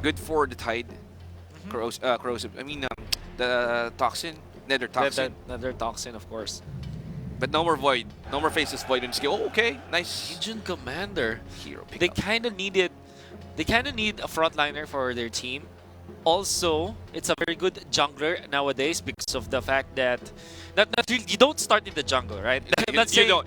good for the Tide. Corrosive. I mean, the Toxin. Nether Toxin. Nether Toxin, of course. But no more Void. No more Faceless Void and skill. Oh, okay. Nice. Legion Commander. Hero They pickup. kind of need a frontliner for their team. Also, it's a very good jungler nowadays because of the fact that not really, you don't start in the jungle, right? You don't.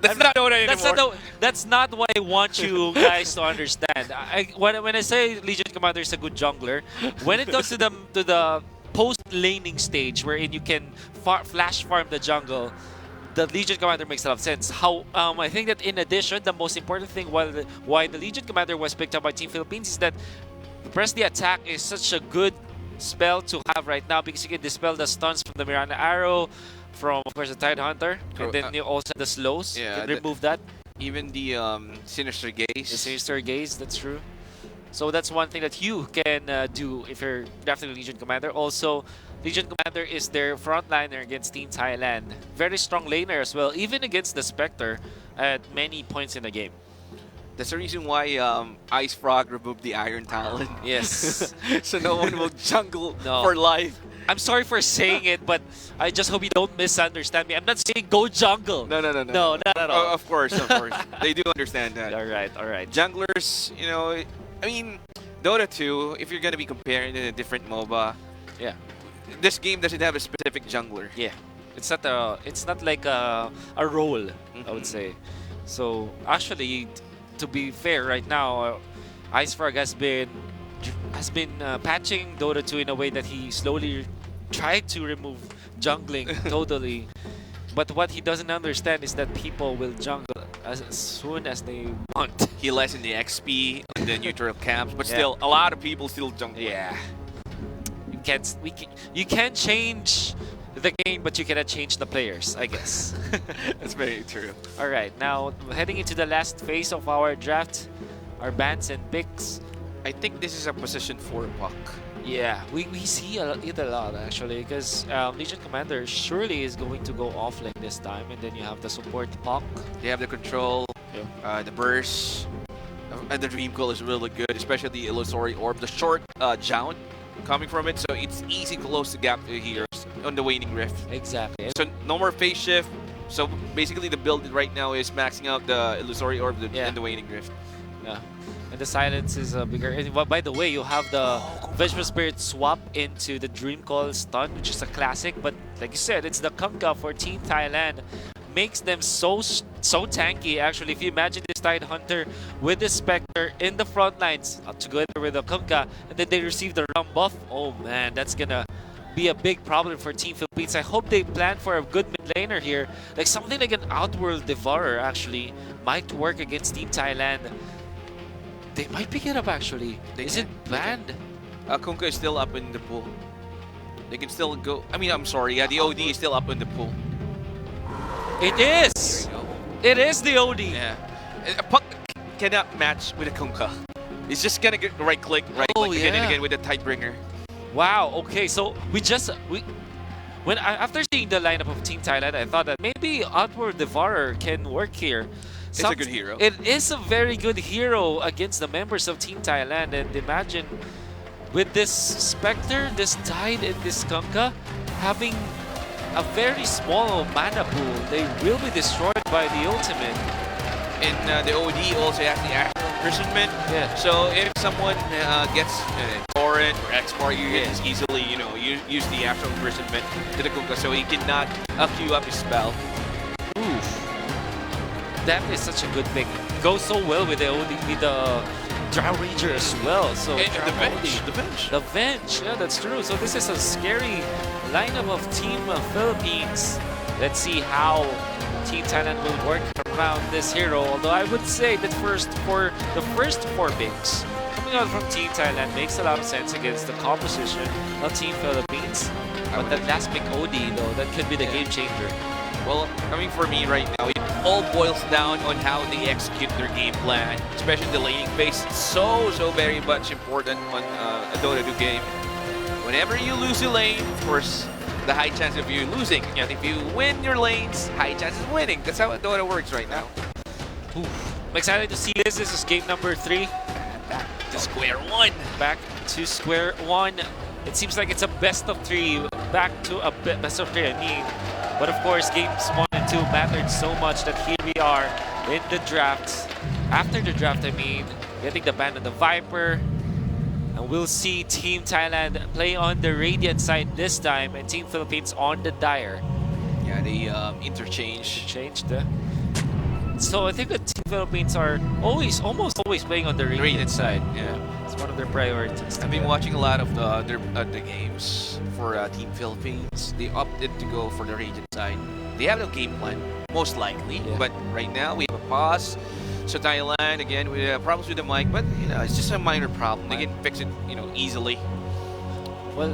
That's not Dota anymore. That's not what I want you guys to understand. When I say Legion Commander is a good jungler, when it comes to the post laning stage wherein you can flash farm the jungle, the Legion Commander makes a lot of sense. I think that in addition, the most important thing why the Legion Commander was picked up by Team Philippines is that Press the Attack is such a good spell to have right now because you can dispel the stuns from the Mirana Arrow, from of course the Tide Hunter, and then you also have the slows. Yeah, you can remove that. Even the Sinister Gaze. The Sinister Gaze, that's true. So that's one thing that you can do if you're drafting Legion Commander. Also, Legion Commander is their frontliner against Team Thailand. Very strong laner as well, even against the Spectre at many points in the game. That's the reason why Ice Frog removed the Iron Talon. Yes. So no one will jungle for life. I'm sorry for saying it, but I just hope you don't misunderstand me. I'm not saying go jungle. No. No, not at all. Of course. They do understand that. All right. Junglers, you know, I mean, Dota 2, if you're going to be comparing to a different MOBA, yeah, this game doesn't have a specific jungler. Yeah. It's not like a role, I would say. So, actually, to be fair, right now, Ice Frog has been patching Dota 2 in a way that he slowly tried to remove jungling totally. But what he doesn't understand is that people will jungle as soon as they want. He lessened the XP on the neutral camps, but still, a lot of people still jungle. Yeah. You can't change the game, but you cannot change the players, I guess. That's very true. All right, now heading into the last phase of our draft, our bans and picks. I think this is a position 4 puck. Yeah, we see it a lot actually, because Legion Commander surely is going to go offlane this time, and then you have the support puck. They have the control, the burst, and the Dream Coil is really good, especially the Illusory Orb, the short Jound coming from it, so it's easy to close the gap to heroes on the Waning Rift. Exactly. So no more phase shift. So basically the build right now is maxing out the Illusory Orb and the Waning Rift. Yeah. And the silence is bigger. And by the way, you have the Vengeful Spirit swap into the Dream Call stun, which is a classic. But like you said, it's the Kunkka for Team Thailand. Makes them so tanky, actually. If you imagine this Tide Hunter with the Spectre in the front lines, together with the Kunkka, and then they receive the Ram buff, oh man, that's gonna be a big problem for Team Philippines. I hope they plan for a good mid laner here. Like something like an Outworld Devourer, actually, might work against Team Thailand. They might pick it up, actually. Is it banned? Kunkka is still up in the pool. They can still go. I mean, I'm sorry. Yeah, the OD is still up in the pool. It is! It is the OD! Yeah. A puck cannot match with a Kunkka. It's just gonna get right click again and again with the Tidebringer. Wow, okay, so after seeing the lineup of Team Thailand, I thought that maybe Outward Devourer can work here. It's a good hero. It is a very good hero against the members of Team Thailand, and imagine with this Spectre, this Tide, and this Kunkka having a very small mana pool. They will be destroyed by the ultimate. And the OD also has the Astral Imprisonment. Yeah. So if someone gets torrent or export, you can just easily, use the Astral Imprisonment to the Kunkka, so he cannot queue up his spell. Oof. That is such a good pick. Goes so well with the OD, with the Drow Ranger as well. So and the Venge. The Venge, yeah, that's true. So this is a scary lineup of Team Philippines. Let's see how Team Thailand will work around this hero. Although I would say that the first 4 picks coming out from Team Thailand makes a lot of sense against the composition of Team Philippines. But that last pick OD though, that could be the game changer. Well, I mean, for me right now, it all boils down on how they execute their game plan, especially the laning phase. It's so very much important on a Dota 2 game. Whenever you lose a lane, of course, the high chance of you losing. And if you win your lanes, high chance of winning. That's how Dota works right now. I'm excited to see this. This is game number 3. to square one. Back to square one. It seems like it's a best of three. Back to a best of three, I mean. But of course, games 1 and 2 mattered so much that here we are in the draft. After the draft, I mean, getting the ban on the Viper. And we'll see Team Thailand play on the Radiant side this time and Team Philippines on the Dire. Yeah, they interchange. Changed. So I think that Team Philippines are almost playing on the Radiant side. Yeah. It's one of their priorities. I've been watching a lot of the games for Team Philippines. They opted to go for the Radiant side. They have no game plan, most likely. Yeah. But right now we have a pause. So Thailand again with problems with the mic, but you know it's just a minor problem. They can fix it, you know, easily. Well,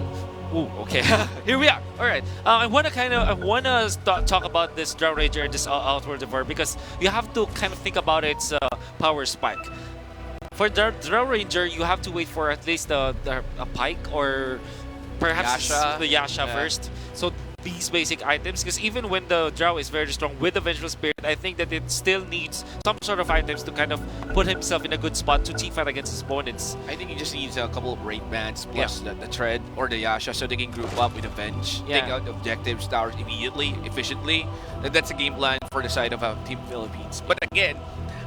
ooh, okay. Here we are. All right. I wanna talk about this Drow Ranger and this Outward Devour because you have to kind of think about its power spike. For Drow Ranger, you have to wait for at least a pike or perhaps Yasha. the Yasha Yeah. first. So these basic items, because even when the Drow is very strong with the Vengeful Spirit, I think that it still needs some sort of items to kind of put himself in a good spot to teamfight against his opponents. I think he just needs a couple of raid bands plus the Tread or the Yasha so they can group up with Avenge, Yeah. take out objectives, towers immediately, efficiently. That's a game plan for the side of Team Philippines. But again,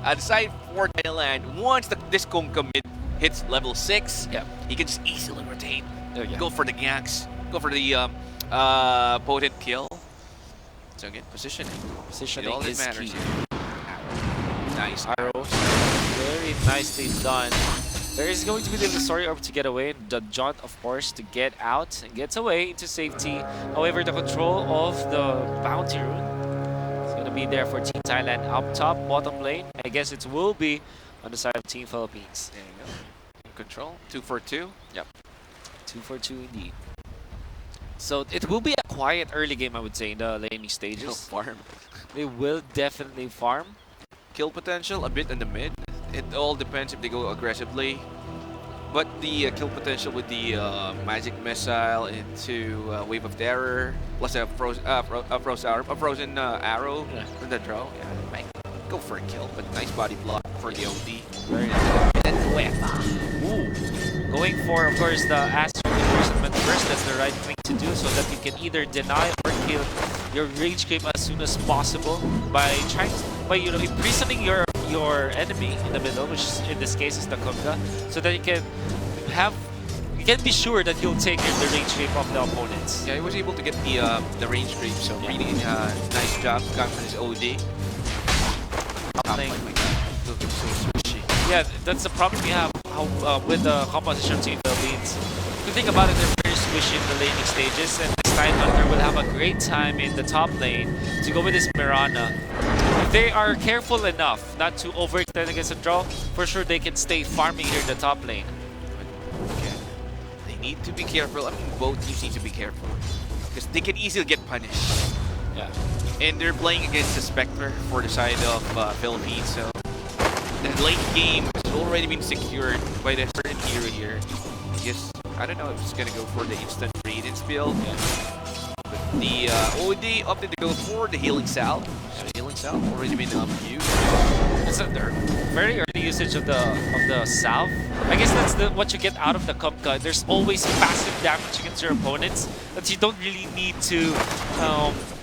the side for Thailand, once this Kongka mid hits level 6, Yeah. he can just easily rotate, Oh, yeah. go for the ganks, go for the potent kill. So again, positioning. Positioning All that is matters key. here. Nice. Arrows. Very nicely done. There is going to be the story orb to get away. The Jaunt, of course, to get out and gets away into safety. However, the control of the bounty rune is going to be there for Team Thailand up top, bottom lane. I guess it will be on the side of Team Philippines. There you go. In control. 2 for 2. Yep. 2 for 2 indeed. So it will be a quiet early game, I would say, in the laning He'll stages. farm. They will definitely farm. Kill potential a bit in the mid. It all depends if they go aggressively. But the kill potential with the magic missile into wave of terror plus a frozen arrow Yeah. from the draw. Yeah, might go for a kill, but nice body block for the OD. Very nice. And then Uefa. Ooh. Going for, of course, the Astral Imprisonment first. That's the right thing to do so that you can either deny or kill your rage game as soon as possible by imprisoning your enemy in the middle, which in this case is the Kunga, so that you can be sure that you'll take the range creep of the opponents. Yeah, he was able to get the range creep, so really nice job got for his OD. Playing. Oh my god, looking so squishy. Yeah, that's the problem we have with the composition of Team Philippines. If you think about it, they're very squishy in the laning stages, and this Tidehunter will have a great time in the top lane to go with this Mirana. If they are careful enough not to overextend against a draw, for sure they can stay farming here in the top lane. Okay. They need to be careful. I mean, both teams need to be careful because they can easily get punished. Yeah. And they're playing against the Spectre for the side of Philippines, so the late game has already been secured by the certain hero here. I don't know if it's gonna go for the instant radiance build. Yeah. But the OD opted to go for the healing salve. So the healing salve already been used. It's a very early usage of the salve. I guess that's what you get out of the Kupka. There's always passive damage against your opponents that you don't really need to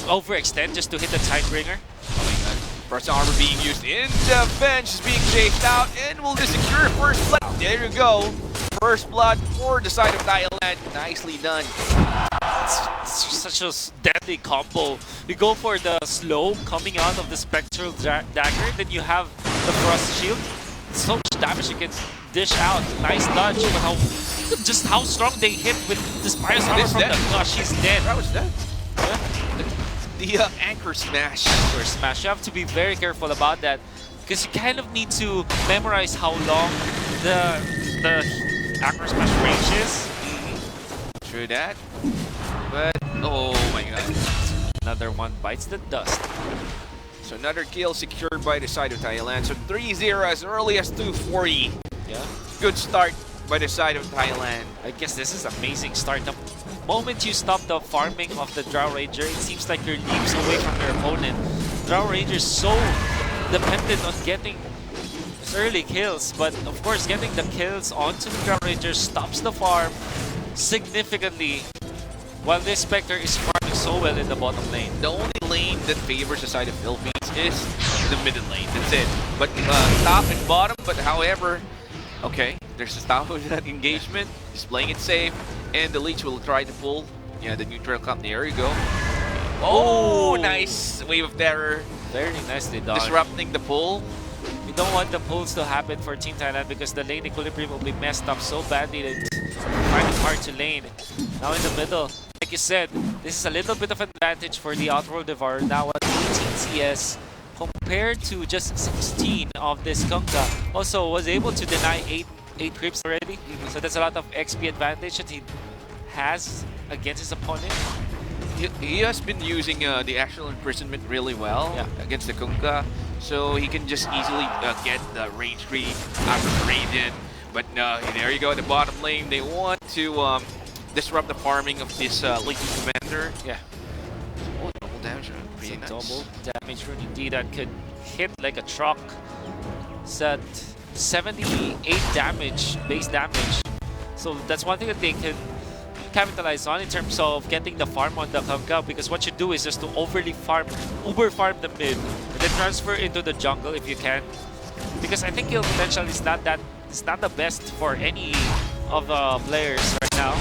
overextend just to hit the Tidebringer. Oh my god. First armor being used in defense is being chased out and will just secure first blood. There you go. First blood for the side of Thailand. Nicely done. It's such a deadly combo. You go for the slow coming out of the Spectral Dagger, then you have the Frost Shield. So much damage you can dish out. Nice dodge, but just how strong they hit with the Spire's armor from the... Gosh, she's dead. That was dead. Yeah. The anchor smash. Anchor smash. You have to be very careful about that because you kind of need to memorize how long the anchor smash range is. True that. But, oh my god. Another one bites the dust. So another kill secured by the side of Thailand. So 3-0 as early as 240. Yeah. Good start by the side of Thailand. I guess this is amazing start. The moment you stop the farming of the Drow Ranger, it seems like you're leaps away from your opponent. Drow Ranger is so dependent on getting his early kills, but of course getting the kills onto the Ground Rangers stops the farm significantly, while this Spectre is farming so well in the bottom lane. The only lane that favors the side of Philippines is the middle lane. That's it. But top and bottom. But however, okay, there's a stop of that engagement. He's playing it safe, and the Leech will try to pull. Yeah, the neutral cup. There you go. Oh, nice wave of terror. Very nicely done. Disrupting the pull. We don't want the pulls to happen for Team Thailand because the lane equilibrium will be messed up so badly that it's kind of hard to lane. Now in the middle, like you said, this is a little bit of an advantage for the Outworld Devourer. Now at 18 CS compared to just 16 of this Kunkka. Also was able to deny 8 creeps already. So that's a lot of XP advantage that he has against his opponent. He has been using the actual imprisonment really well against the Kunkka, so he can just easily get the range read after the Raiden. But there you go, at the bottom lane, they want to disrupt the farming of this Legion Commander. Yeah. Oh, double damage, pretty nice. Double damage rune indeed, that could hit like a truck. It's at 78 damage, base damage. So that's one thing that they can capitalize on in terms of getting the farm on the Kunkka, because what you do is just to overly farm, uber farm the mid, and then transfer into the jungle if you can. Because I think your potential is not the best for any of the players right now.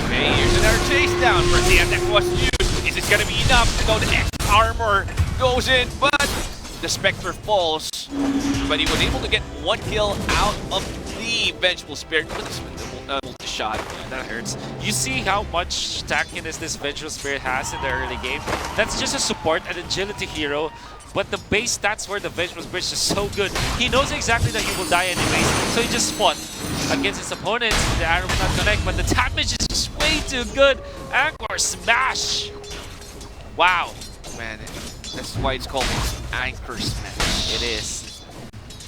Okay, here's another chase down. First the attack was used. Is it gonna be enough to go? The X armor goes in, but the Spectre falls. But he was able to get one kill out of the Vengeful Spirit with the multi-shot. Yeah, that hurts. You see how much tankiness this Vengeful Spirit has in the early game? That's just a support and agility hero, but the base stats for the Vengeful Spirit is so good. He knows exactly that he will die anyways, so he just spot against his opponents. The arrow will not connect, but the damage is just way too good. Anchor Smash! Wow. Man, that's why it's called Anchor Smash. It is.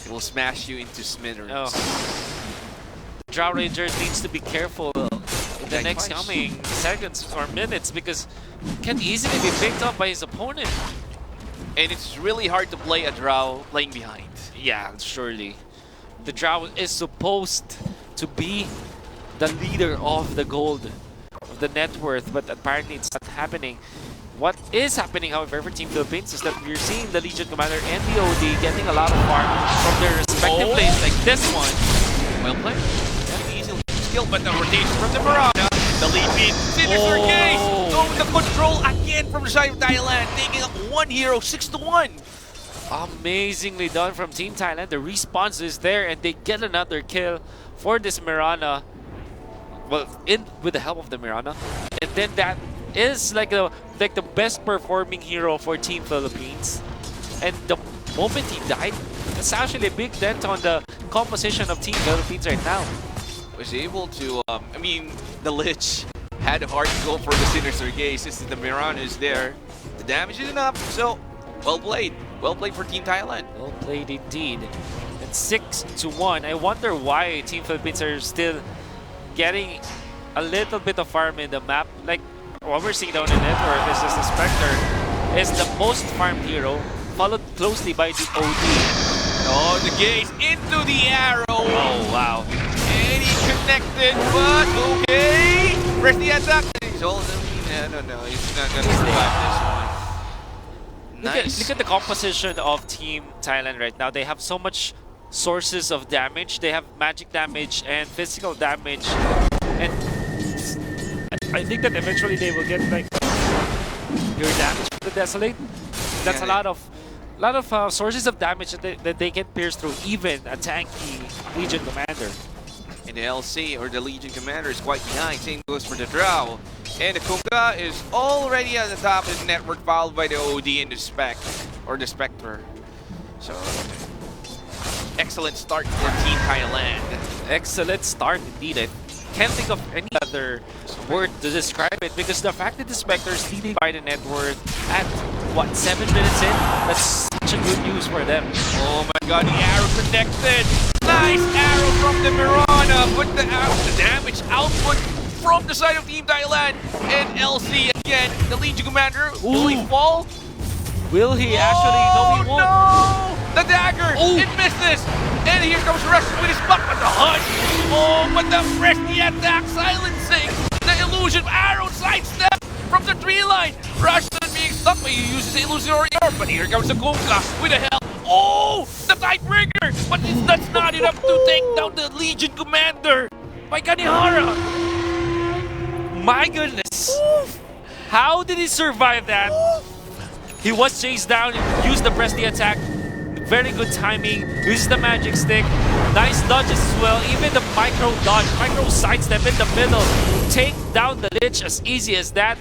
It will smash you into smithereens. Oh. Drow Ranger needs to be careful in the next coming seconds or minutes, because he can easily be picked up by his opponent. And it's really hard to play a Drow playing behind. Yeah, surely. The Drow is supposed to be the leader of the gold, of the net worth, but apparently it's not happening. What is happening, however, for Team Philippines is that we're seeing the Legion Commander and the OD getting a lot of farm from their respective lanes, like this one. Well played. Easily skill, but the rotation from the Mirana. The lead beat Sinister Gaze. Oh, the control again from the side of Thailand, taking up one hero 6-1. Amazingly done from Team Thailand. The response is there, and they get another kill for this Mirana. Well, with the help of the Mirana, and then that is like the best performing hero for Team Philippines. And the moment he died, it's actually a big dent on the composition of Team Philippines right now. Was able to, I mean, the Lich had a hard to go for the Sinister Gaze since the Mirana is there. The damage is enough, so well played. Well played for Team Thailand. Well played indeed. And 6-1. I wonder why Team Philippines are still getting a little bit of farm in the map. Like what we're seeing down in Network is just the Spectre is the most farmed hero, followed closely by the OD. Oh, the Gaze into the arrow. Oh, wow. And he connected, but okay. Press the attack. He's holding. No, he's not gonna survive this one. Nice. Look at the composition of Team Thailand right now. They have so much sources of damage. They have magic damage and physical damage, and I think that eventually they will get like pure damage from the Desolate. That's a lot of sources of damage that they can pierce through even a tanky Legion Commander. And the LC or the Legion Commander is quite behind. Same goes for the Drow. And the Kunkka is already at the top of the network, followed by the OD and the Spec or the Spectre. So excellent start for Team Thailand. Excellent start indeed. I can't think of any other word to describe it, because the fact that the Spectre is leading by the net worth at what, 7 minutes in, that's such a good news for them. Oh my god, the arrow connected. Nice arrow from the Mirana, but the damage output from the side of Team Thailand. And LC again, the Legion Commander. Will he fall? Will he actually? No, he won't. No! The dagger! Oh. It misses! And here comes Rush with his buck on the hunt! Oh, but the frisky attack silencing the illusion. Arrow sidestep from the tree line. Rush being stuck, but he uses the illusionary orb. But here comes the Kunkka with the help. Oh, the Tidebringer! But that's not enough to take down the Legion Commander by Kanihara. My goodness. How did he survive that? He was chased down, used the press the attack. Very good timing, uses the magic stick. Nice dodges as well, even the micro dodge, micro sidestep in the middle. Take down the Lich as easy as that.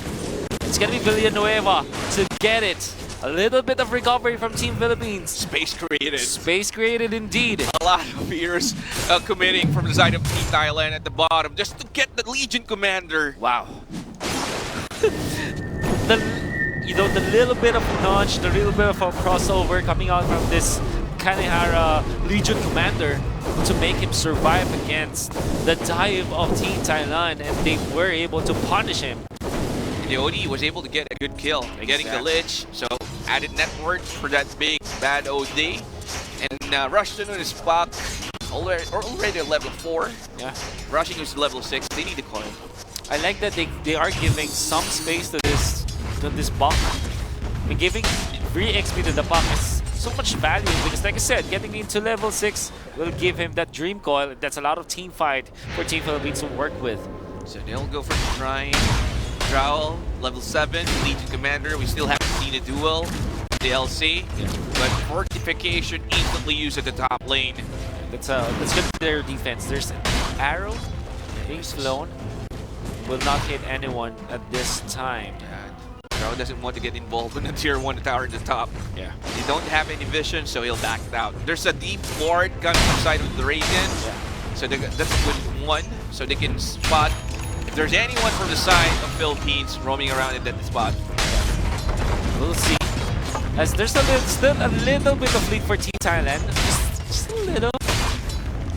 It's gonna be Villanueva to get it. A little bit of recovery from Team Philippines. Space created. Space created indeed. A lot of years committing from the side of Team Thailand at the bottom just to get the Legion Commander. Wow. The little bit of nudge, the little bit of a crossover coming out from this Kanihara Legion Commander to make him survive against the dive of Team Thailand, and they were able to punish him. And the OD was able to get a good kill, getting the Lich, so added net worth for that big bad OD. And Rushton on his spot, already at level 4. Yeah. Rushing is level 6, they need to call him. I like that they are giving some space to this buck. I mean, giving free XP to the buck is so much value because, like I said, getting into level 6 will give him that dream coil. That's a lot of team fight for Team Philippines to work with. So they'll go for the Shrine. Drowl, level 7, Legion Commander. We still haven't seen a duel. DLC, but Fortification instantly used at the top lane. That's good for their defense. There's an arrow being flown. Will not hit anyone at this time. Drow doesn't want to get involved in the tier 1 tower at the top. Yeah. They don't have any vision, so he'll back it out. There's a deep ward coming from the side of the Radiant. Yeah. So that's a good one. So they can spot if there's anyone from the side of Philippines roaming around in that spot. We'll see. As there's still a little bit of lead for Team Thailand. Just a little.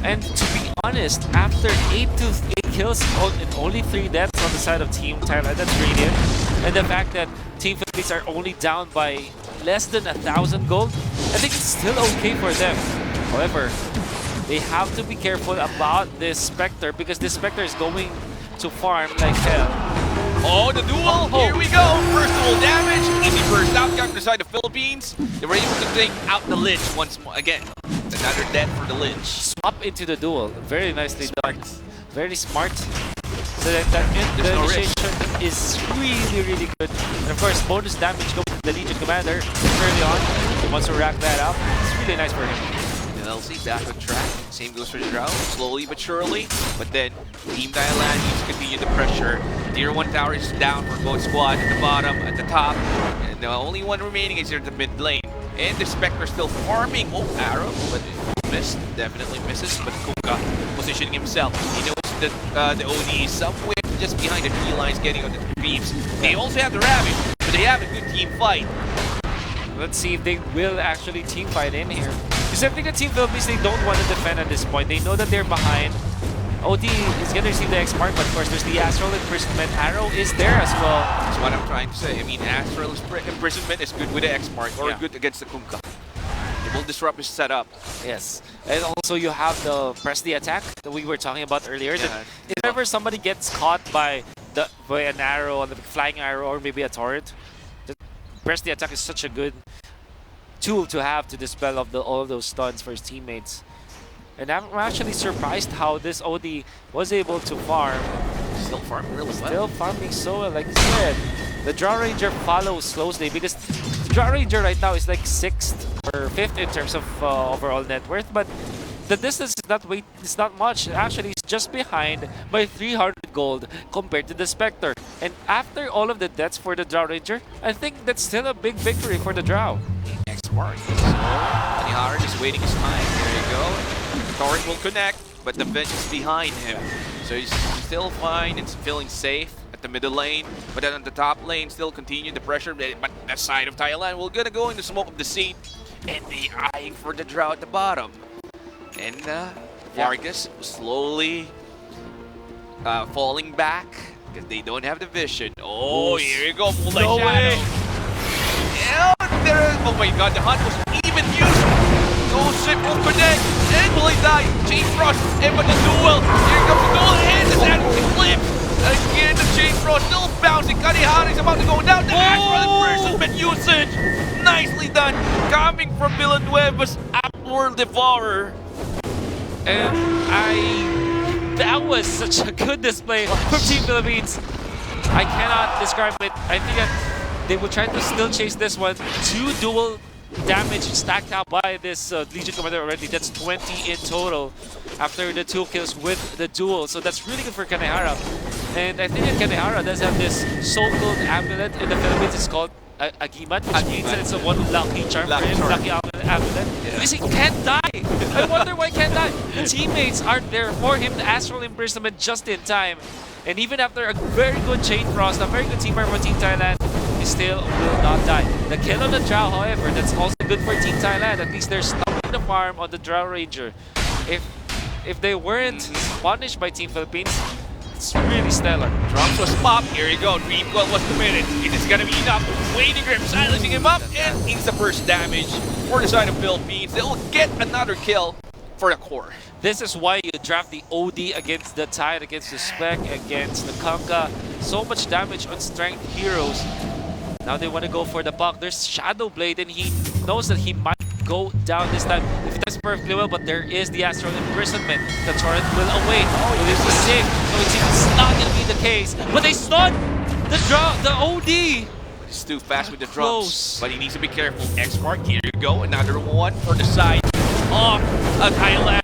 And to be honest, after 8 kills and only 3 deaths on the side of Team Thailand, that's Radiant. And the fact that Team Philippines are only down by less than 1,000 gold, I think it's still okay for them. However, they have to be careful about this Spectre because this Spectre is going to farm like hell. Oh, the duel! Here we go! First duel damage, easy first outcome from the side of Philippines. They were able to take out the Lich once more. Again, another death for the Lich. Swap into the duel. Very nicely done. Very smart. So the initiation is really good. And of course, bonus damage goes to the Legion Commander early on. He wants to rack that up. It's really nice for him. LC back on track. Same goes for the Drow, slowly but surely. But then Team Thailand needs to continue the pressure. Tier 1 tower is down for both squad at the bottom, at the top. And the only one remaining is here at the mid lane. And the Spectre still farming. Oh, arrow, but it missed. Definitely misses. But Kunkka positioning himself. He knows that the OD is somewhere just behind the tree lines getting on the creeps. They also have the Ravage, but they have a good team fight. Let's see if they will actually team fight in here. Because I think the Team Philippines, they don't want to defend at this point. They know that they're behind. OD is going to receive the X mark, but of course there's the Astral Imprisonment. Arrow is there as well. That's what I'm trying to say. I mean, Astral Imprisonment is good with the X mark or good against the Kunkka. It will disrupt his setup. Yes. And also you have the press the attack that we were talking about earlier. That if ever somebody gets caught by an arrow, a flying arrow, or maybe a turret, the press the attack is such a good tool to have to dispel of all of those stuns for his teammates. And I'm actually surprised how this OD was able to farm. Still farming really well. Still farming so well, like you said. The Draw Ranger follows closely because the Draw Ranger right now is like 6th or 5th in terms of overall net worth, but the distance is not much. Actually, it's just behind by 300 gold compared to the Spectre. And after all of the deaths for the Draw Ranger, I think that's still a big victory for the Drow. Next mark. So, Kanihara just waiting his time. There you go. Torrent will connect, but the bench is behind him. So he's still fine and feeling safe at the middle lane. But then on the top lane, still continue the pressure. But that side of Thailand, we're gonna go in the smoke of the seat. And they eyeing for the Drow at the bottom. And Vargas slowly falling back because they don't have the vision. Oh, here you go, multi-shadow. Oh my god, the hunt was even used. Joseph will connect, and will he die? Chain Frost, and but the duel. Here comes the duel, and the sanity clip. Again, the Chain Frost still bouncing. Kanehara is about to go down. The Astral Imprisonment usage. Nicely done. Coming from Villanueva's Upworld Devourer. And that was such a good display from Team Philippines. I cannot describe it. I think that they will try to still chase this one. 2 dual damage stacked out by this Legion Commander already. That's 20 in total after the 2 kills with the duel. So that's really good for Kanehara. And I think that Kanehara does have this so-called amulet in the Philippines. It's called Agimat, which means that it's a one lucky charm for him, lucky amulet. Yeah. Because he can't die. I wonder why he can't die. The teammates are there for him, the Astral Imprisonment just in time. And even after a very good Chain Frost, a very good team for Team Thailand, he still will not die. The kill on the Drow, however, that's also good for Team Thailand. At least they're stopping the farm on the Drow Ranger. If they weren't punished by Team Philippines, it's really stellar. Drops was popped. Here you go. Dream Coil was committed. It is gonna be enough. Waiting Grim silencing him up, and it's the first damage for the side of Philippines. They'll get another kill for the core. This is why you draft the OD against the Tide, against the Spec, against the Kanka. So much damage on strength heroes. Now they want to go for the puck. There's Shadow Blade, and he knows that he might go down this time. If it does perfectly well, but there is the Astral Imprisonment. The Torrent will await. Will it be safe? So it seems not going to be the case. But they stun the OD. He's too fast with the drops, but he needs to be careful. X-Mark, here you go. Another one for the side of Thailand.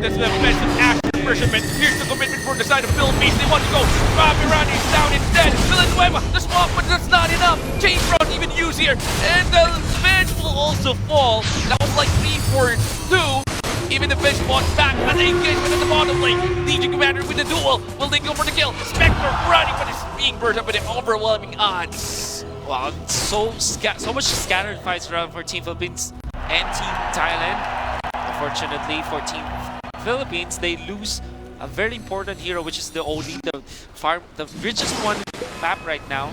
That's the defensive action imprisonment. Here's the commitment for the side of Philippines. They want to go. Ramirani is down instead. Villanueva, the swap, but that's not enough. Chain Frost even used here. And the bench will also fall. That was like 3 for 2. Even the bench fought back as they engagement at the bottom lane. Legion Commander with the duel. Will they go for the kill? Spectre running, but it's being burned up with the overwhelming odds. Wow, so much scattered fights around for Team Philippines and Team Thailand. Unfortunately for Team Philippines, they lose a very important hero, which is the OD, the richest one map right now.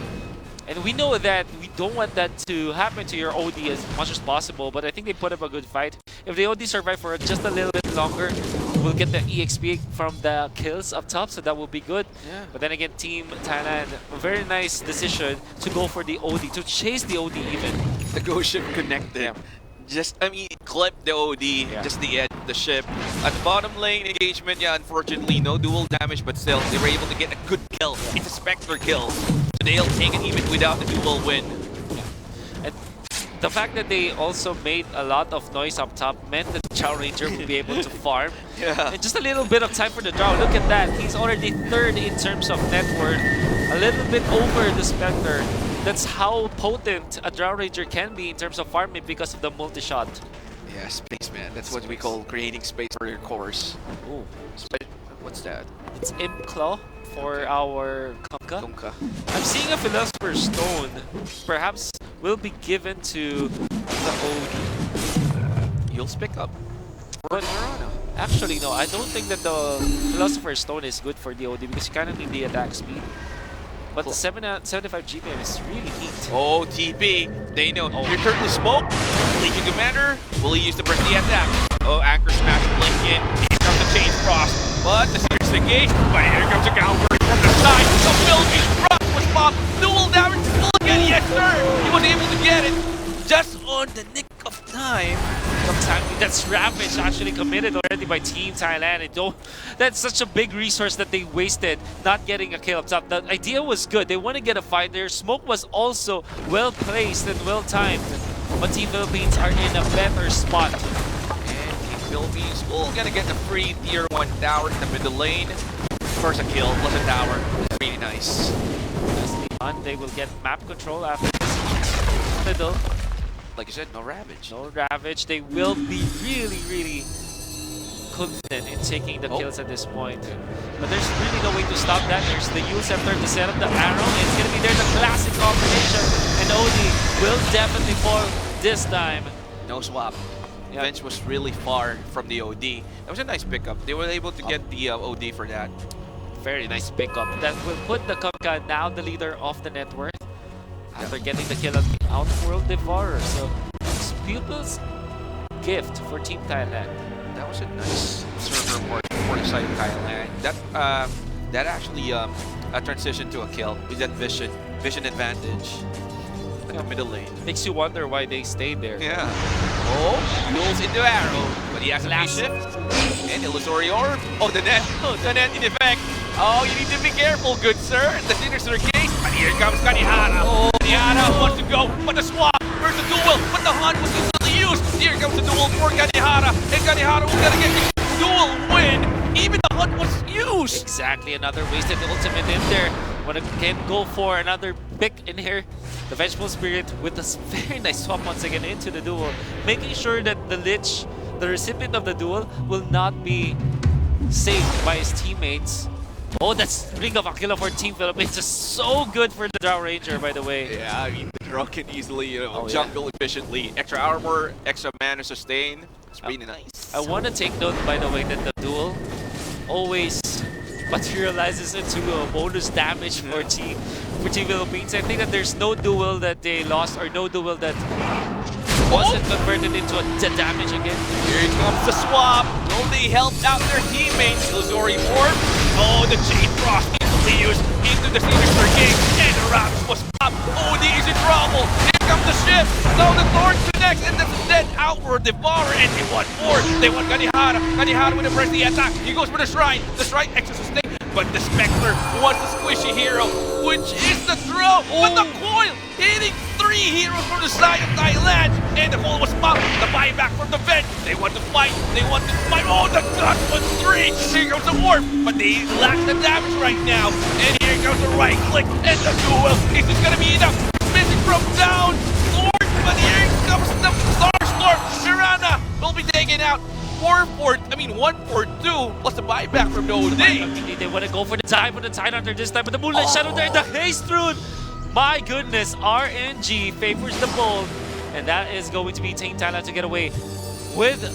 And we know that we don't want that to happen to your OD as much as possible, but I think they put up a good fight. If the OD survive for just a little bit longer, we'll get the EXP from the kills up top, so that will be good. Yeah. But then again, Team Thailand, a very nice decision to go for the OD, to chase the OD even. The ghost ship connected. Yeah. Clip the OD, just the edge of the ship. At the bottom lane engagement, unfortunately, no dual damage, but still, they were able to get a good kill. It's a Spectre kill. So they'll take it even without the dual win. Yeah. And the fact that they also made a lot of noise up top meant that the Drow Ranger would be able to farm. And just a little bit of time for the Drow. Look at that. He's already 3rd in terms of net worth. A little bit over the Spectre. That's how potent a Drow Ranger can be in terms of farming because of the multi-shot. Yeah, space, man. That's what we call creating space for your cores. Ooh. What's that? It's Imp Claw for our Kanka. I'm seeing a Philosopher's Stone. Perhaps will be given to the OD. You'll pick up. But actually, no. I don't think that the Philosopher's Stone is good for the OD because you kind of need the attack speed. But the 75 GPM is really neat. Oh, TP. They know. Your turn to smoke. Legion Commander. Will he use to break the attack? Oh, Anchor Smash blink in. Here comes the Chain Frost. But the serious engage. But here comes a Galbert from the side. The Philippines Frost was popped. Dual damage. Full again. Yes, sir. He was able to get it. Just on the nick of time. That's Ravage actually committed already by Team Thailand. That's such a big resource that they wasted not getting a kill up top. The idea was good. They want to get a fight there. Smoke was also well placed and well timed. But Team Philippines are in a better spot. And Team Philippines will gonna get the free tier 1 tower in the middle lane. First a kill plus a tower. That's really nice. They will get map control after this middle. Like you said, no Ravage. No Ravage. They will be really confident in taking the kills at this point. But there's really no way to stop that. There's the Yule Scepter to set up the arrow. It's going to be there, the classic combination. And OD will definitely fall this time. No swap. The bench was really far from the OD. That was a nice pickup. They were able to get the OD for that. Very nice pickup. That will put the Kanka now the leader of the net worth. After getting the kill on the Outworld Devourer. So pupils gift for Team Thailand. That was a nice server for the side of Thailand. That actually a transition to a kill with that vision advantage at the middle lane. Makes you wonder why they stayed there. Yeah. Oh, duels into arrow, but he has a phase shift and illusory orb. Oh, the net in effect. Oh, you need to be careful, good sir. The sinister case. But here comes Kanihara. Oh, Kanihara wants to go, but the swap. Where's the duel? But the hunt was easily used. Here comes the duel for Kanihara, and Kanihara will gonna get the duel win. Even the hunt was used. Exactly, another wasted ultimate in there. Wanna can go for another pick in here. The Vengeful Spirit with a very nice swap once again into the duel, making sure that the Lich, the recipient of the duel, will not be saved by his teammates. Oh, that's Ring of Aquila for Team Philippines. Just so good for the Drow Ranger, by the way. Yeah, I mean, the Drow can easily, jungle efficiently. Extra armor, extra mana sustain. It's really nice. I want to take note, by the way, that the duel always materializes into a bonus damage for Team Philippines. I think that there's no duel that they lost or no duel that wasn't converted into a damage again. Here comes the swap. Oh, they helped out their teammates. Illusory Orb. Oh, the Chain Frost easily used into the Sinister Gate. And the Raps was up. Oh, he's in trouble. Here comes the shift. Now the Thorn connects and the dead outward Devourer. And they want more. They want Kanihara. Kanihara with a press the attack. He goes for the Shrine. The Shrine extra sustain. But the Spectre wants the squishy hero, which is the throw. But the coil hitting 3 heroes from the side of Thailand. And the coil was popped. The buyback from the Venge. They want to fight. Oh, the gun was 3. Here comes the warp. But they lack the damage right now. And here comes the right click. And the duel. Is this going to be enough? Missing from down. Lord. But here comes the Starstorm. Mirana will be taken out. 1-4-2 plus the buyback from the OD. They want to go for the Tidehunter this time, but the Moonlight Shadow there, the Haste Rune! My goodness, RNG favors the bold, and that is going to be Team Thailand to get away with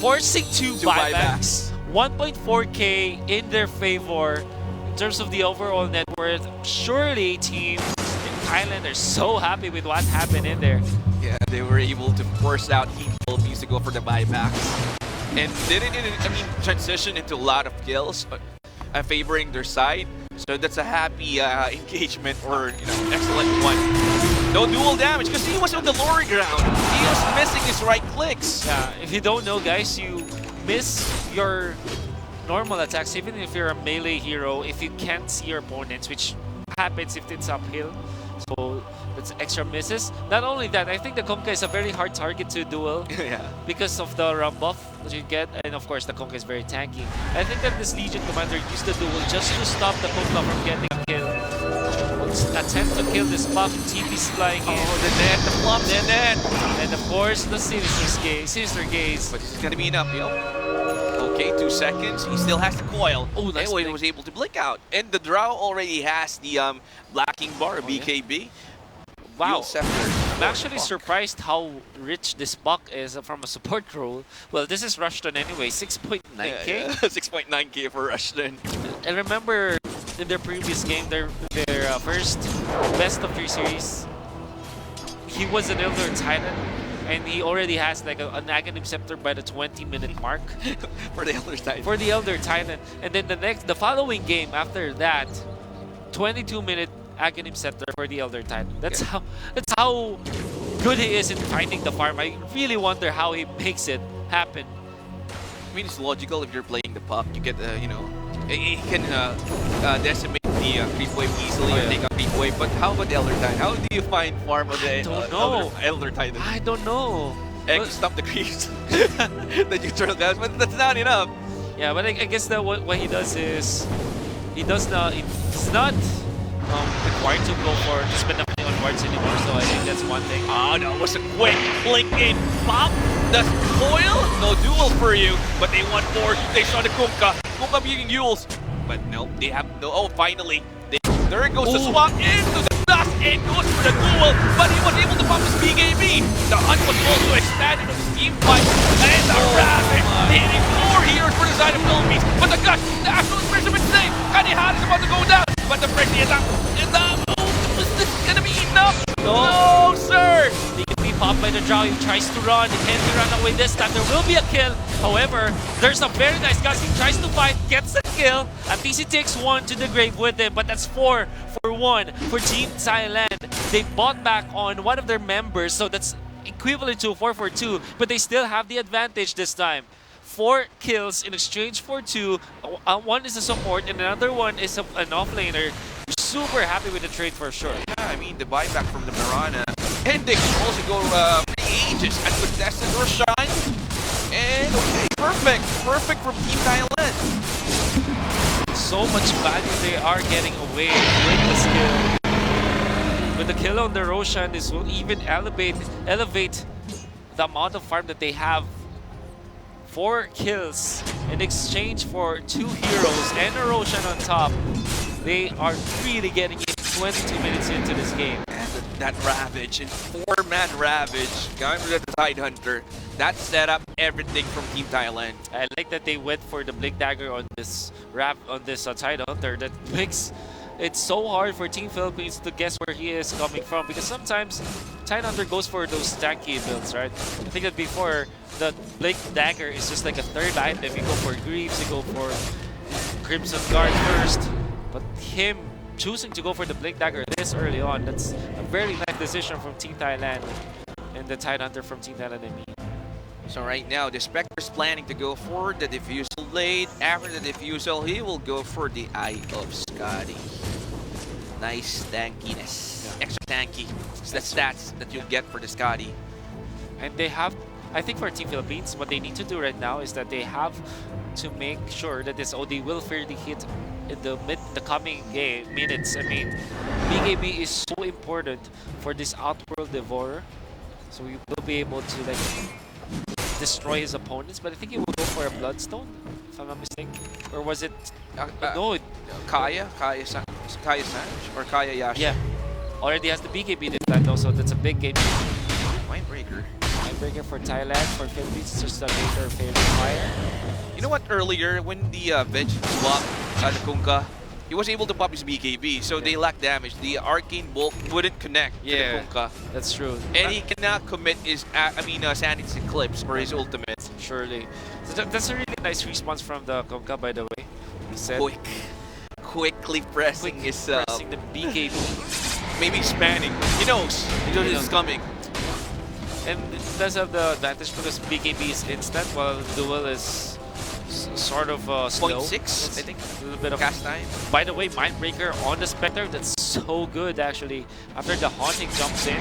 forcing two buybacks. 1.4k in their favor in terms of the overall net worth. Surely teams in Thailand are so happy with what happened in there. Yeah, they were able to force out Team Philippines to go for the buybacks. And didn't transition into a lot of kills, favoring their side. So that's a happy engagement, or excellent one. No dual damage because he was on the lower ground. He was missing his right clicks. Yeah, if you don't know, guys, you miss your normal attacks, even if you're a melee hero, if you can't see your opponents, which happens if it's uphill. So that's extra misses. Not only that, I think the Kunkka is a very hard target to duel because of the ram buff that you get, and of course the Kunkka is very tanky. I think that this Legion Commander used the duel just to stop the Kunkka from getting a kill. Attempt to kill this buff, TP's flying in. Oh, the net, the flop, the net! And of course, the Sinister Gaze. But this is gonna be enough, Okay, 2 seconds. He still has the coil. Oh, nice. Anyway, he was able to blink out. And the Drow already has the blacking bar, BKB. Wow. I'm actually surprised how rich this buck is from a support role. Well, this is Rushton anyway, 6.9k? Yeah. 6.9k for Rushton. And remember, in their previous game, their first best of 3 series, he was an Elder Titan, and he already has like an Aghanim Scepter by the 20-minute mark. For the Elder Titan. For the Elder Titan. And then the following game after that, 22-minute Aghanim Scepter for the Elder Titan. That's how good he is in finding the farm. I really wonder how he makes it happen. I mean, it's logical if you're playing the pup. You get, he can decimate the creep wave easily or take a creep wave. But how about the Elder Titan? How do you find farm of the Elder Titan? I don't know. You stop the creeps. The neutral guys, but that's not enough. Yeah, but I guess that what he does is it's not required to go for to spend everything on wards anymore, so I think that's one thing. Oh no, it was a quick blink in. Pop the coil, no duel for you, but they want more. They saw the Kunkka being Yules, but no, they have no. Oh, finally, there goes the swap into the dust and goes for the duel, but he was able to pop his BKB. The hunt was also expanded on his team fight, and the Rabbit hitting 4 heroes for the side of Philippines, but the Gush, the actual Prism is safe. Kanihara is about to go down. But the Frenzy attack is is this gonna be enough? No, sir! BKB popped by the Drow. He tries to run. He can't run away this time. There will be a kill. However, there's a very nice guy. He tries to fight, gets the kill. At least he takes one to the grave with him. But that's 4 for 1 for Team Thailand. They bought back on one of their members. So that's equivalent to 4 for 2. But they still have the advantage this time. 4 kills in exchange for 2. One is a support and another one is an offlaner. Super happy with the trade for sure. Yeah, I mean, the buyback from the Mirana. And they can also go for the Aegis and contested Roshan. And okay, perfect. Perfect from Team Thailand. So much value they are getting away with the skill. With the kill on the Roshan, this will even elevate the amount of farm that they have. 4 kills in exchange for 2 heroes and a Roshan on top. They are really getting it 22 minutes into this game. That Ravage and 4-man Ravage going for the Tidehunter. That set up everything from Team Thailand. I like that they went for the Blink Dagger on this Tidehunter. That makes it so hard for Team Philippines to guess where he is coming from, because sometimes Tidehunter goes for those tanky builds, right? I think that before, the Blink Dagger is just like a third item. You go for Greaves, you go for Crimson Guard first. But him choosing to go for the Blink Dagger this early on, that's a very nice decision from Team Thailand and the Tidehunter from Team Thailand, I mean. So right now, the Spectre's planning to go for the Diffusal late. After the Diffusal, he will go for the Eye of Scotty. Nice tankiness. Yeah. Extra tanky. It's the stats that you'll get for the Scotty. And they have, I think for Team Philippines, what they need to do right now is that they have to make sure that this OD will fairly hit in the coming minutes. I mean, BKB is so important for this Outworld Devourer, so we will be able to like destroy his opponents. But I think he will go for a Bloodstone, if I'm not mistaken. Or was it? No, Kaya Sanj or Kaya Yasha? Yeah, already has the BKB this time though, so that's a big game. Mindbreaker. Mindbreaker for Thailand. For Philippines, it's just a major favorite fire. You know what? Earlier, when the Veg swapped the Kunkka, he was able to pop his BKB, so they lack damage. The Arcane Bolt wouldn't connect to the Kunkka. That's true. And he cannot commit his, Sanity's Eclipse for his ultimate. Surely. So that's a really nice response from the Kunkka, by the way. He said, quickly pressing pressing the BKB. Maybe spamming. He knows. He knows it's coming. And it does have the advantage because BKB is instant, while Duel is sort of slow. 0.6, I think. A little bit of cast time. By the way, Mindbreaker on the Spectre, that's so good actually. After the Haunting jumps in,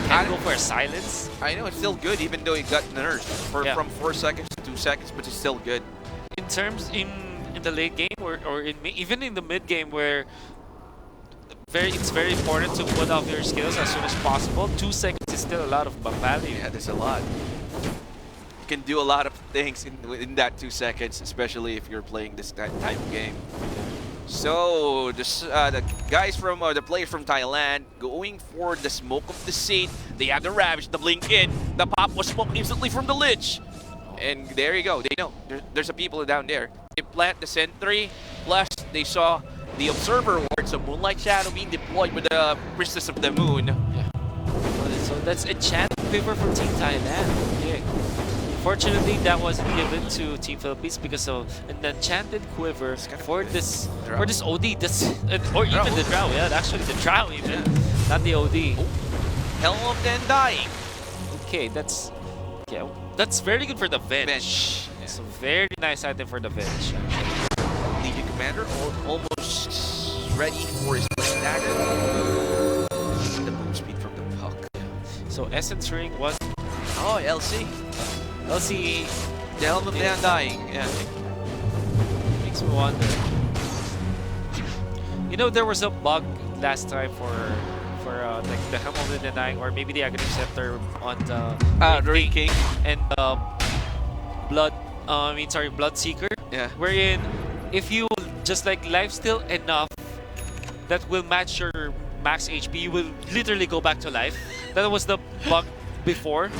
can go for a Silence. I know, it's still good even though it got nerfed from 4 seconds to 2 seconds, but it's still good. In terms in the late game or even in the mid game where it's very important to put out your skills as soon as possible. 2 seconds is still a lot of value. Yeah, there's a lot. You can do a lot of things in that 2 seconds, especially if you're playing this type of game. So the guys from the players from Thailand going for the Smoke of Deceit. They have the Ravage, the Blink in. The pop was smoked instantly from the Lich. And there you go. They know there's a people down there. They plant the Sentry. Plus, they saw the Observer Ward, so Moonlight Shadow being deployed with the Priestess of the Moon. Yeah. So that's Enchanted Quiver for Team Thailand. Yeah. Fortunately, that wasn't given to Team Philippines because of an Enchanted Quiver for this OD. That's or even the Drow. Yeah, actually the Drow even, not the OD. Oh. Helm of the Undying. Okay, that's very good for the Veg. It's a very nice item for the Veg. Legion Commander almost ready for his Blink Dagger. The move speed from the puck. So Essence Ring was... Oh, LC. LC... The Helm of the Undying. Yeah. Makes me wonder. You know, there was a bug last time for like the Helm of the Undying, or maybe the Aghanim Scepter on the Ring King and Bloodseeker. Yeah. Wherein if you just like lifesteal enough that will match your max HP, you will literally go back to life. That was the bug before.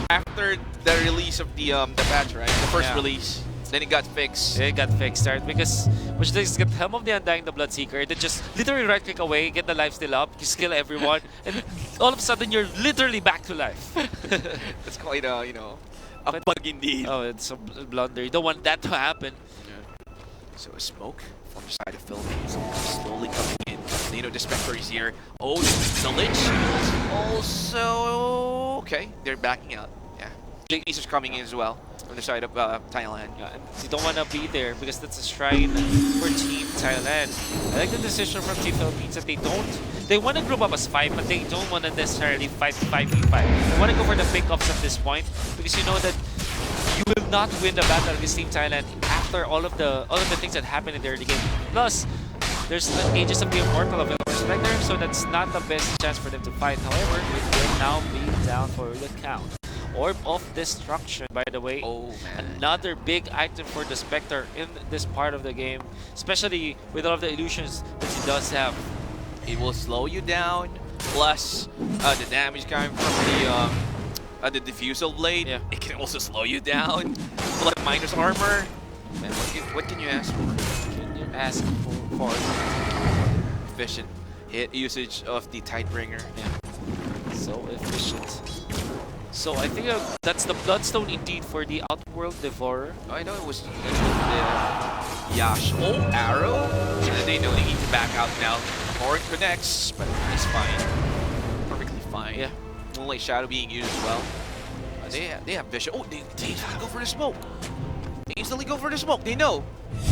After the release of the patch, right? The first release. Then it got fixed. It got fixed, right? Because which they get Helm of the Undying, the Bloodseeker, then just literally right click away, get the lifesteal up, you skill everyone, and all of a sudden you're literally back to life. That's quite a, you know, a But- bug indeed. Oh, it's a blunder. You don't want that to happen. Yeah. So a smoke from the side of Philippines slowly coming in. You know, the Spectre is here. Oh, the Lich also... Okay, they're backing out. Yeah. Jake is coming in as well from the side of Thailand. Yeah, and you don't want to be there because that's a shrine for Team Thailand. I like the decision from Team Philippines that they want to group up as 5, but they don't want to necessarily fight 5v5. They want to go for the pickups at this point because you know that you will not win the battle against Team Thailand after all of the things that happen in the early game. Plus, there's Aegis of the Immortal available Spectre, so that's not the best chance for them to fight. However, it will now be down for the count. Orb of Destruction, by the way. Oh, man. Another big item for the Spectre in this part of the game, especially with all of the illusions that he does have. It will slow you down, plus the damage coming from the Diffusal Blade. Yeah. It can also slow you down. Plus minus armor. Man, what can you ask for? Can you ask for Efficient hit usage of the Tidebringer. yeah. So efficient. So I think that's the Bloodstone indeed for the Outworld Devourer. Oh, I know it was the Yash. Oh, arrow. So that they know they need to back out now. Torrent connects, but it's fine. Perfectly fine. Yeah. Moonlight Shadow being used as well. They have vision. Oh, they instantly go for the smoke. They instantly go for the smoke. They know.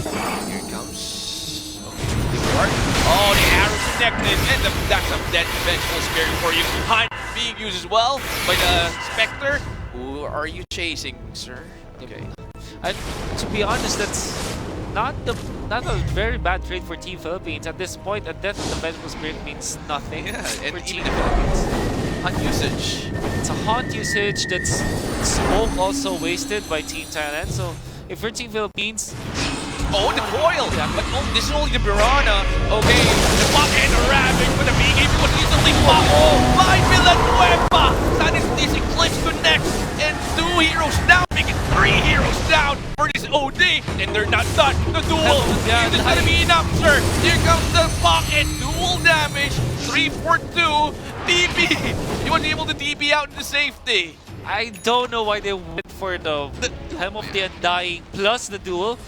Here it comes. Okay. Oh, the arrow connected, and that's a dead vengeful spirit for you. Hunt being used as well by the Spectre. Who are you chasing, sir? Okay. And to be honest, that's not a very bad trade for Team Philippines. At this point, a death of the Vengeful Spirit means nothing Yeah, and for Team even Philippines. Hunt usage. It's a haunt usage that's smoke also wasted by Team Thailand. So if you're Team Philippines, Oh, the coil! But oh, this is only the Piranha. Okay, the Buck and the Ravage with the BKB was easily fought. Oh, by Villanueva! That is this Eclipse connects, and 2 heroes down, making 3 heroes down for this OD, and they're not done. The duel Yeah, is gonna be enough, sir. Here comes the Buck and dual damage. 3 for 2. DB! He was able to DB out into safety. I don't know why they went for the Helm of the Undying plus the duel.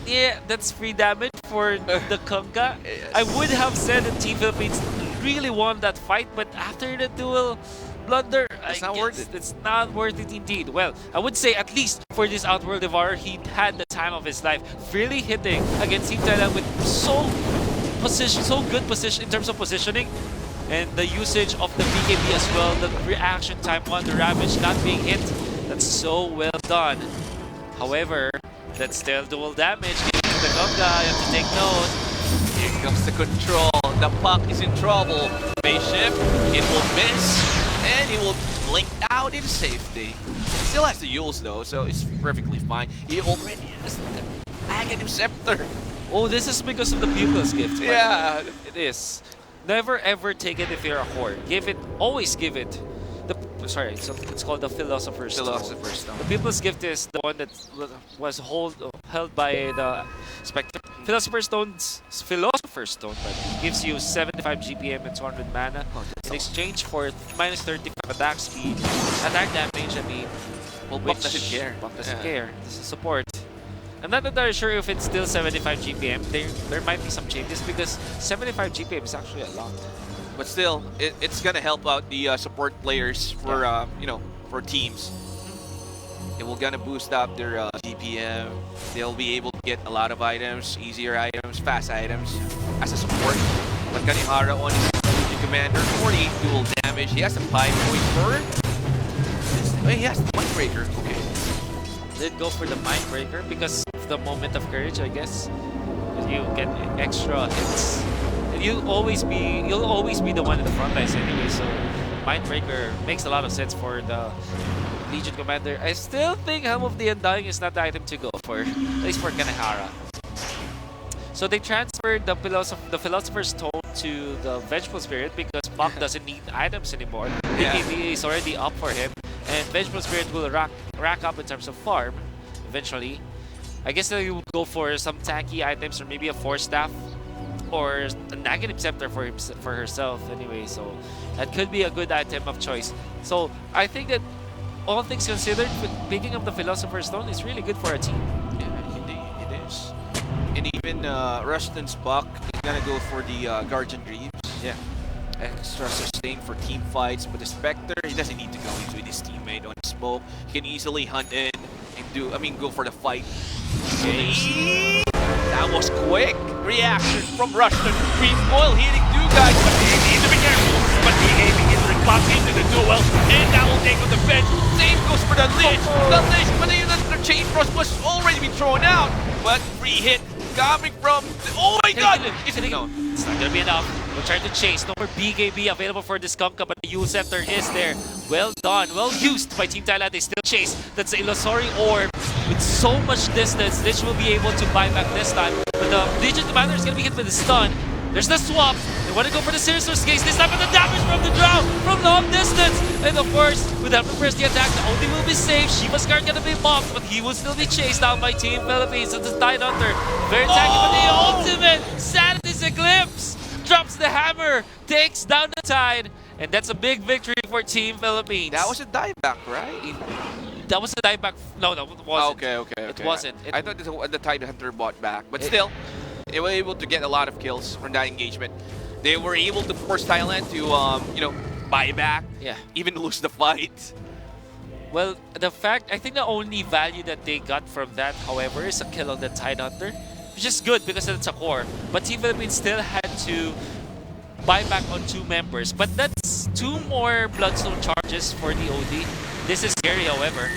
Yeah, that's free damage for the Kunga. Yes. I would have said that Team Philippines really won that fight, but after the duel blunder, It's I not guess worth it. It's not worth it indeed. Well, I would say at least for this Outworld Devourer, he had the time of his life, really hitting against Team Thailand with so good position in terms of positioning. And the usage of the BKB as well, the reaction time on the Ravage not being hit, that's so well done. However, that's still dual damage given to the Kunga, you have to take note. Here comes the control. The Puck is in trouble. Spaceship, it will miss, and it will blink out in safety. Still has the Yules though, so it's perfectly fine. He already has the Aghanim Scepter. Oh, this is because of the Pupil's Gift. by the way. Yeah. It is. Never ever take it if you're a horde. Give it, always give it. Sorry, it's called the Philosopher's Stone. Philosopher's Stone. The People's Gift is the one that was held by the Spectre. Philosopher's Stone but gives you 75 GPM and 200 mana in exchange for minus 35 attack speed, attack damage. I mean, Well, Buck doesn't care. Buck doesn't Yeah. care. This is support. I'm not entirely sure if it's still 75 GPM. There might be some changes because 75 GPM is actually a lot. But still, it's gonna help out the support players for you know, for teams. It will gonna boost up their GPM. They'll be able to get a lot of items, easier items, fast items as a support. But Kanihara on his commander, 40 dual damage. He has a 5.4. He has the Mindbreaker. Okay. Did go for the Mindbreaker because of the moment of courage, I guess. You get extra hits. And you'll always be the one in the front lines anyway, so Mindbreaker makes a lot of sense for the Legion Commander. I still think Helm of the Undying is not the item to go for, at least for Kanehara. So they transferred the Philosopher's Stone to the Vengeful Spirit because Puck doesn't need items anymore. Yeah. BKB is already up for him, and Vengeful Spirit will rack up in terms of farm eventually. I guess they would go for some tanky items or maybe a Force Staff or a negative scepter for herself anyway. So that could be a good item of choice. So I think that all things considered, picking up the Philosopher's Stone is really good for a team. Yeah, indeed, it is. And even Rushton's Buck is gonna go for the Guardian Greaves. Yeah. Extra sustain for team fights, but the Spectre, he doesn't need to go. He's with his teammate on smoke. He can easily hunt in and go for the fight. Okay. That was quick reaction from Rushton. Green Foil hitting two guys, but he needs to be careful. But the aiming is clocked into the duel, and that will take on the bench. Same goes for the Lich. The Lich, but the Chain Frost was already been thrown out. But free hit coming from. Oh my god! It's not gonna be enough. We'll try to chase. No more BKB available for this Kunkka, but the Yule Scepter is there. Well done, well used by Team Thailand. They still chase. That's the Illusory Orb. With so much distance, Lich will be able to buy back this time. But the Legion Commander is gonna be hit with the stun. There's the swap. They want to go for the Sinister's Gaze this time, but the damage from the Drow from long distance. And of course, with that press the attack, the Odin will be safe. Shiva's Guard gonna be mocked, but he will still be chased down by Team Philippines. And the Tide Hunter, very tanky, but the ultimate Sanity's Eclipse drops the hammer, takes down the Tide, and that's a big victory for Team Philippines. That was a dieback, right? That was a dieback. No, it wasn't. Okay. It wasn't. I thought the Tide Hunter bought back, but still, they were able to get a lot of kills from that engagement. They were able to force Thailand to, buy back, even lose the fight. Well, I think the only value that they got from that, however, is a kill on the Tide Hunter, which is good because it's a core. But Team Philippines still had to buy back on 2 members. But that's 2 more Bloodstone charges for the OD. This is scary, however.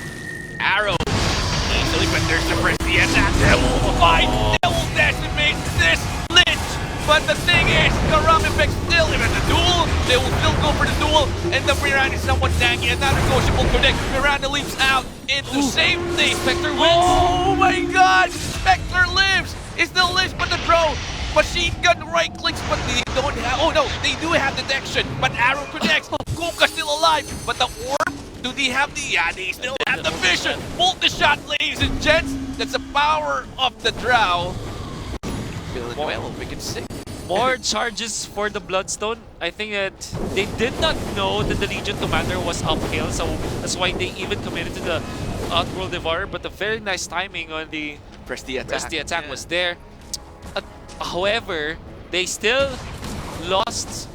Arrow easily, but there's the press the attack. They will fight. They will decimate this Lich. But the thing is, the Ram effect still, even the duel, they will still go for the duel. And the Miranda is somewhat tanky. Another negotiable connect. Miranda leaps out into safety. Spectre wins. Oh my god! Spectre lives. It's the Lich, but the drone. Machine gun right clicks, but they don't have. Oh no, they do have detection. But Arrow connects. Kuka's still alive. But the orb. Do they have the... Yeah, they still have the vision! Bolt the shot, ladies and gents! That's the power of the Drow. Feeling well, we can see. More charges for the Bloodstone. I think that they did not know that the Legion Commander was uphill, so that's why they even committed to the Outworld Devourer, but the very nice timing on the Press the attack was there. However, they still lost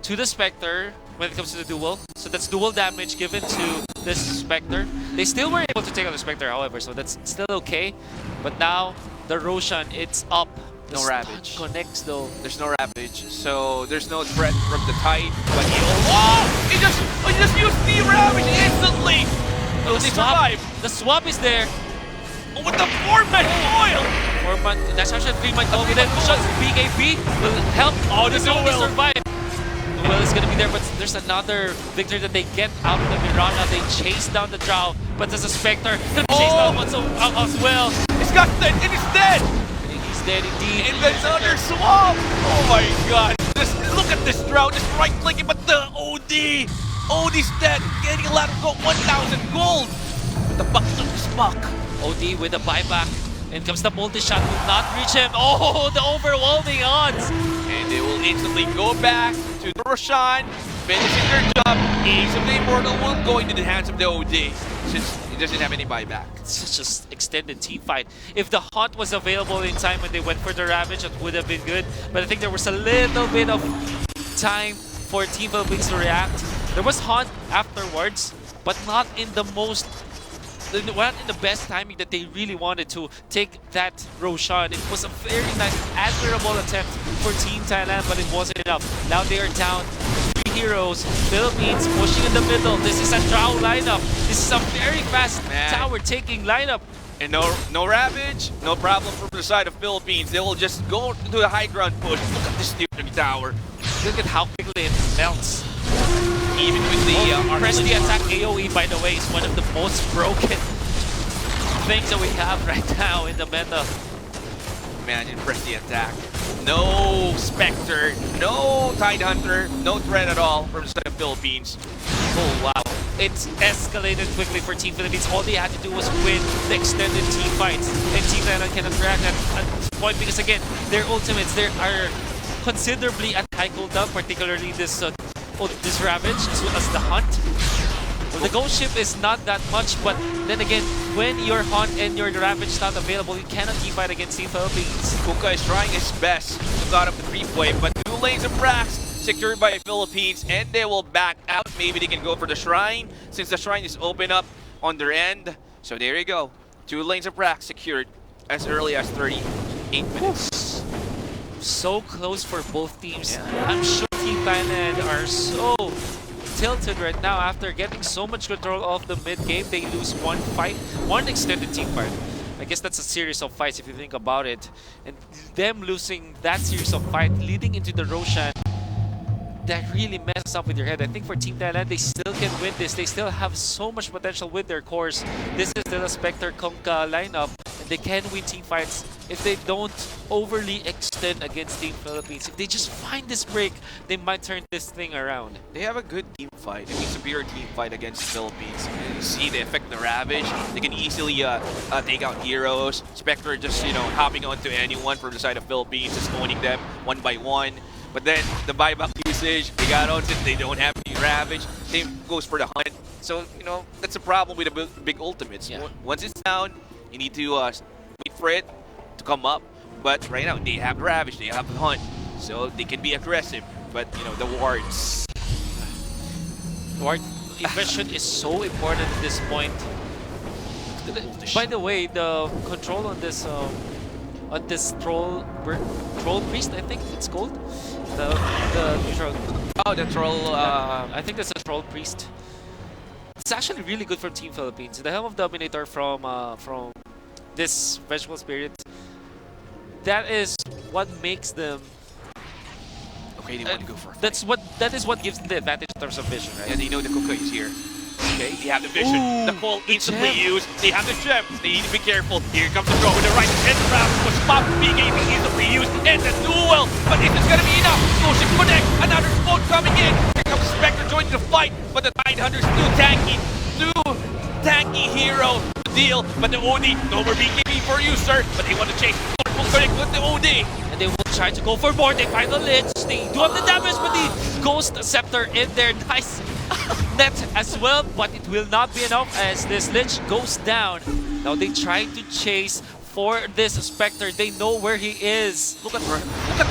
to the Spectre when it comes to the duel. So that's dual damage given to this Spectre. They still were able to take out the Spectre, however, so that's still okay. But now, the Roshan, it's up. The no Ravage. Connects though. There's no Ravage, so there's no threat from the Tide. But he just used the Ravage instantly! So they survive. The swap is there. Oh, with the 4-man foil! 4-man, that's actually 3-man foil. Then shots BKB will help. Oh, the duel survive. Well, it's gonna be there, but there's another victory that they get out of the Mirana. They chase down the Drow, but there's a Spectre. Chase down one as well. He's got dead, and he's dead! He's dead indeed. And there's another swamp! Oh my god! Just look at this Drow, just right-clicking, but the OD! OD's dead, getting a lot of gold, 1,000 gold! With the buck of this buck. OD with a buyback. In comes the multi-shot, will not reach him. Oh, the overwhelming odds! And they will instantly go back to the Roshan, finishing their job. Ace of the Immortal will go into the hands of the OD, since he doesn't have any buyback. It's just extended team fight. If the Haunt was available in time when they went for the Ravage, it would have been good. But I think there was a little bit of time for Team Philippines to react. There was Haunt afterwards, but not in the best timing that they really wanted to take that Roshan. It was a very nice, admirable attempt for Team Thailand, but it wasn't enough. Now they are down 3 heroes. Philippines pushing in the middle. This is a Drow lineup. This is a very fast tower-taking lineup. And no Ravage, no problem from the side of Philippines. They will just go to the high ground push. Look at this stupid tower. Look at how quickly it melts. Even with the press the attack AoE, by the way, is one of the most broken things that we have right now in the meta. Imagine press the attack. No Spectre, no Tide Hunter, no threat at all from the side of Philippines. Oh wow. it's escalated quickly for Team Philippines. All they had to do was win the extended team fights, and Team Thailand cannot react at this point because again, their ultimates there are considerably at high cooldown, particularly this Ravage as well as the Hunt. Well, the Ghost Ship is not that much, but then again, when your Hunt and your Ravage is not available, you cannot team fight against Team Philippines. Kuka is trying his best to got up the creep wave, but 2 lanes of Brax secured by Philippines, and they will back out. Maybe they can go for the Shrine, since the Shrine is open up on their end. So there you go. 2 lanes of Brax secured as early as 38 minutes. So close for both teams. Yeah. I'm sure Team Thailand are so tilted right now after getting so much control of the mid game. They lose one fight, one extended team fight. I guess that's a series of fights if you think about it. And them losing that series of fight leading into the Roshan, that really messes up with your head. I think for Team Thailand, they still can win this. They still have so much potential with their cores. This is still a Spectre Kunkka lineup, and they can win team fights if they don't overly extend against Team Philippines. If they just find this break, they might turn this thing around. They have a good team fight. I mean, superior team fight against Philippines. You see the effect, the Ravage. They can easily take out heroes. Spectre just, hopping onto anyone from the side of Philippines, just owning them one by one. But then the buyback usage, they got on since they don't have any Ravage. Same goes for the Hunt. So, that's a problem with the big ultimates. Yeah. Once it's down, you need to wait for it to come up. But right now, they have Ravage, they have the Hunt. So they can be aggressive. But, the wards. Ward efficient is so important at this point. By the way, the control on this troll priest, I think it's called the troll. Oh, the troll. I think that's a troll priest. It's actually really good for Team Philippines. The Helm of Dominator from this Vengeful Spirit. That is what makes them. Okay, they want to go for a fight. That is what gives them the advantage in terms of vision, right? Yeah, they know the Kuka is here. Okay, they have the vision. Ooh, the Call instantly gem. used. They have the gem. They need to be careful. Here comes the throw with the right hand round. Was pop BKB easily used. And the duel. But is this gonna be enough? Motion connect. Another smoke coming in. Here comes Spectre joining the fight. But the Tidehunter's too tanky. Too tanky hero to deal. But the OD, no more BKB for you, sir. But they want to chase. Will connect with the OD. And they will try to go for more. They find the Lich. They do have the damage, but the Ghost Scepter in there. Nice net as well, but it will not be enough as this Lich goes down. Now they try to chase for this Spectre. They know where he is. Look at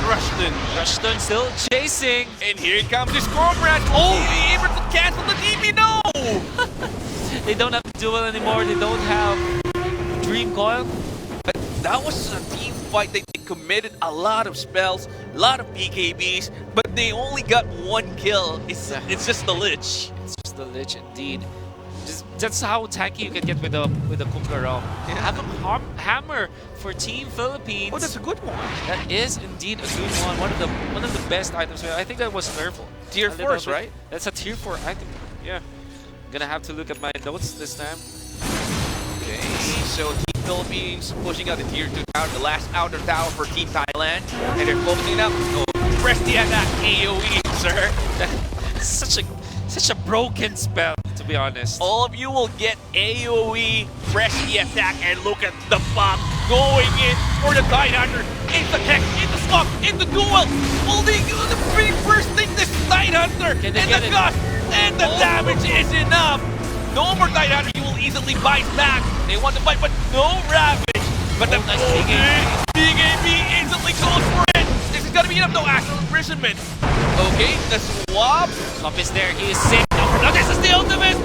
Rushton. Rushton still chasing. And here comes his comrade. Oh, he able to cancel the DB. No! They don't have Duel anymore. They don't have Dream Coil. But that was a team fight. They committed a lot of spells, a lot of BKBs, but they only got 1 kill. It's just the Lich. It's just the Lich indeed. That's how tanky you can get with the Kunkka Realm. Yeah. Have a hammer for Team Philippines. Oh, that's a good one. That is indeed a good one. One of the best items. I think that was nerfed. Tier 4s, right? That's a tier 4 item. Yeah. I'm gonna have to look at my notes this time. Okay, so Team Philippines pushing out the tier 2 tower, the last outer tower for Team Thailand, and they're focusing up. Oh, press the attack AoE, sir. Such a broken spell, to be honest. All of you will get AoE, press the attack, and look at the pop going in for the Tidehunter. In the hex, in the slump, in the duel. Will they do the very first thing, this Tidehunter? And the gust, and the damage is enough. No more Tidehunter, you will easily bite back. They want to fight, but no Ravage. But the BKB instantly goes for it. This is gonna be enough. No actual imprisonment. Okay, the swap. Cup is there. He is safe. Now this is the ultimate.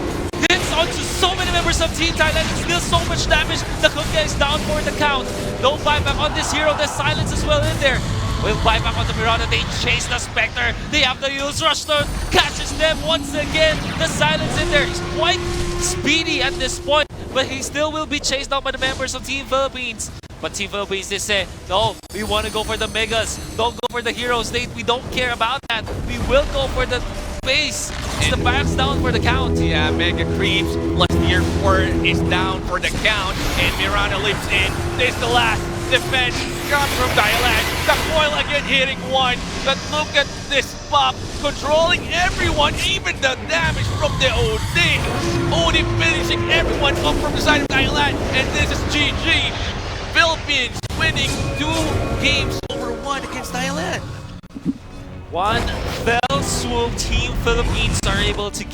Hits onto so many members of Team Thailand. It's still so much damage. The Kunkka is down for the count. No buyback on this hero. The silence as well in there. Will buyback on the Mirana. They chase the Spectre. They have the use. Rushton catches them once again. The silence in there. He's quite speedy at this point, but he still will be chased down by the members of Team Philippines. But Team Philippines, they say, no, we want to go for the Megas. Don't go for the heroes. We don't care about that. We will go for the base. It's the backs down for the count. Yeah, Mega Creeps plus tier 4 is down for the count. And Mirana leaps in. This is the last defense coming from Thailand. The coil again hitting one. But look at this pop controlling everyone, even the damage from the OD. OD finishing everyone up from the side of Thailand. And this is GG. Philippines winning 2 games over 1 against Thailand. One fell swoop, Team Philippines are able to